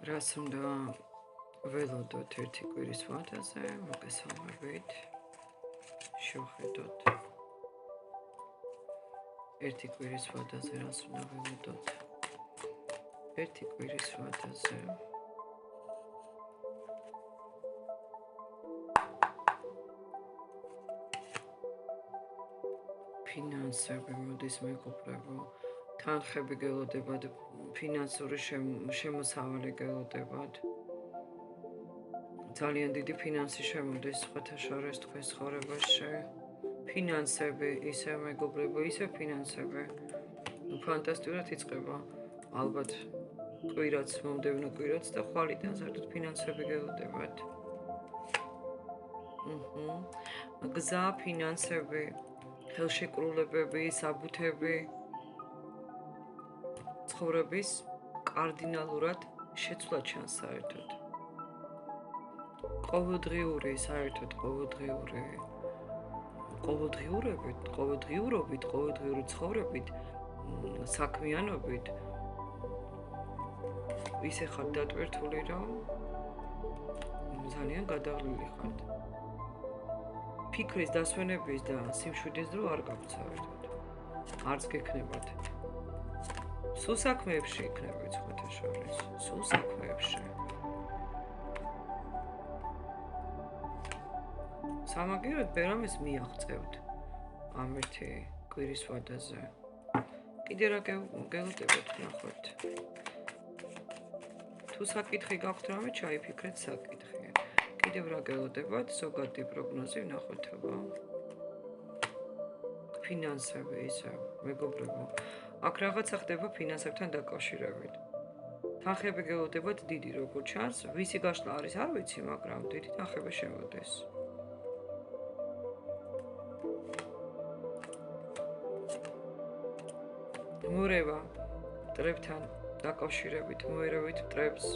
რას უნდა ველოდოთ ერთი კვირის ვადაზე, მოგესალმებით. შევხედოთ. ერთი კვირის ვადაზე რას უნდა ველოდოთ? ერთი კვირის ვადაზე. ფინანსები მოდის მეგობრებო. თანხები გელოდებათ, ფინანსური შემოსავალი გელოდებათ. ძალიან დიდი ფინანსი შემოდის სხვათა შორის თქვენს ცხოვრებაში. ფინანსები, ისე მეგობრებო, ისე ფინანსები. ფანტასტიკურად იწყება. ალბათ კვირაც, მომდევნო კვირაც და ხვალიდან საერთოდ ფინანსები გელოდებათ. გზა, ფინანსები, ხელშეკრულებები, საბუთები. ცხოვრების კარდინალურად შეცვლა ჩანს საერთოდ. ყოველდღიური ცხოვრებით, საქმიანობით ისე ხართ დატვირთული, რომ ძალიან გადაღლილი ხართ. ფიქრის დასვენების და სიმშვიდის დრო არ გაქვთ საერთოდ. არც გექნებათ. სულ საქმეებში იქნებით სხვათა შორის, სულ საქმეებში. სამაგიეროდ ბერამეს მიაღწევთ ამ ერთი კვირის ვადაზე. კიდე რა გელოდებათ ნახოთ. თუ საკითხი გაქვთ რამე, ჩაიფიქრეთ საკითხი. კიდევ რა გელოდებათ, ზოგადი პროგნოზი ვნახოთ აბა. ფინანსები ისე, მეგობრებო. აქ რაღაცა ხდება ფინანსებთან დაკავშირებით. თანხები გელოდებათ დიდი როგორ ჩანს, ვისი გაშლა არის არ ვიცი, მაგრამ დიდი თანხები შემოდის. მორევა მტრებთან დაკავშირებით, მოერევით მტრებს.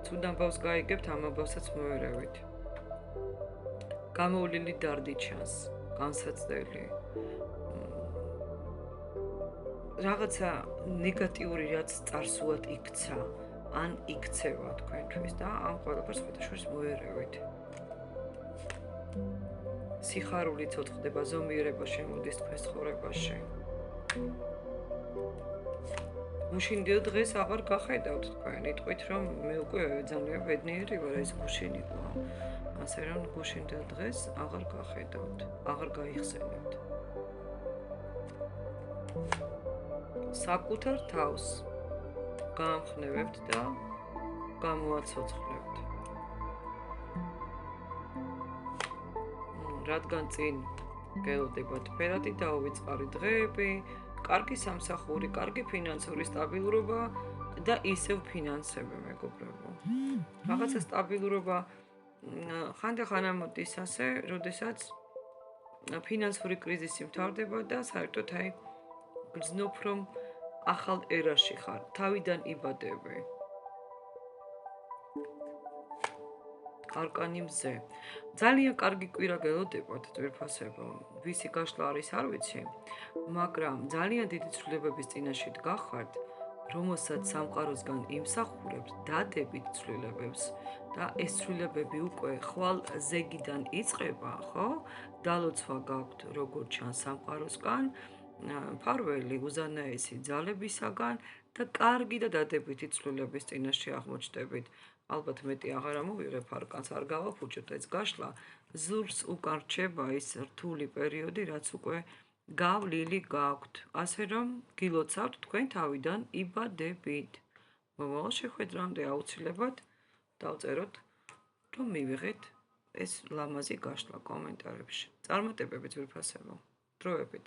თუნდაც ამბავს გაიგებთ, ამ ამბავსაც მოერევით. გამოვლილი დარდი ჩანს, განსაცდელი. რაღაცა ნეგატიური რაც წარსულად იქცა, ან იქცევა თქვენთვის და ამ ყველაფერს შორის მოერევით. სიხარული ცოცხლდება, ზომიერება შემოდის თქვენს ცხოვრებაში. გუშინდელ დღეს აღარ გახედავთ თქვენ, იტყვით რომ მე უკვე ძალიან ბედნიერი ვარ, ეს გუშინიყო. ასე რომ გუშინდელ დღეს აღარ გახედავთ, აღარ გაიხსენებთ. საკუთარ თავს გაამხნევებთ და გამოაცოცხლებთ. რადგან წინ გელოდებათ ფერადი დაუვიწყარი დღეები, კარგი სამსახური, კარგი ფინანსური სტაბილურობა და ისევ ფინანსები, მეგობრებო. რაღაცა სტაბილურობა ხანდახან ამოდის ასე, როდესაც ფინანსური კრიზისი მთავრდება და საერთოდ გრძნობ, რომ ახალ ერაში ხარ, თავიდან იბადები. არკანი მზე. ძალიან კარგი კვირა გელოდებათ ძვირფასებო. ვისი გაშლა არის არ ვიცი, მაგრამ ძალიან დიდი ცვლილებების წინაშე დგახართ, რომელსაც სამყაროსგან იმსახურებთ დადებით ცვლილებებს და ეს ცვლილებები უკვე ხვალ ზეგიდან იწყება, ხო? დალოცვა გაქვთ როგორ ჩანს სამყაროსგან, ფარველი უზანაესი ძალებისაგან და კარგი და დადებითი ცვლილების წინაშე აღმოჩნდებით. ალბათ მეტი აღარ ამოვიღებ არკანს, არ გავაფუჭოთ ეს გაშლა, ზურს უკან რჩება ის რთული პერიოდი, რაც უკვე გავლილი გაქვთ. ასე რომ გილოცავთ თქვენ თავიდან იბადებით. მომავალ შეხვედრამდე აუცილებლად დავწეროთ, რომ მივიღეთ ეს ლამაზი გაშლა კომენტარებში. წარმატებები ძვირფასებო. დროებით.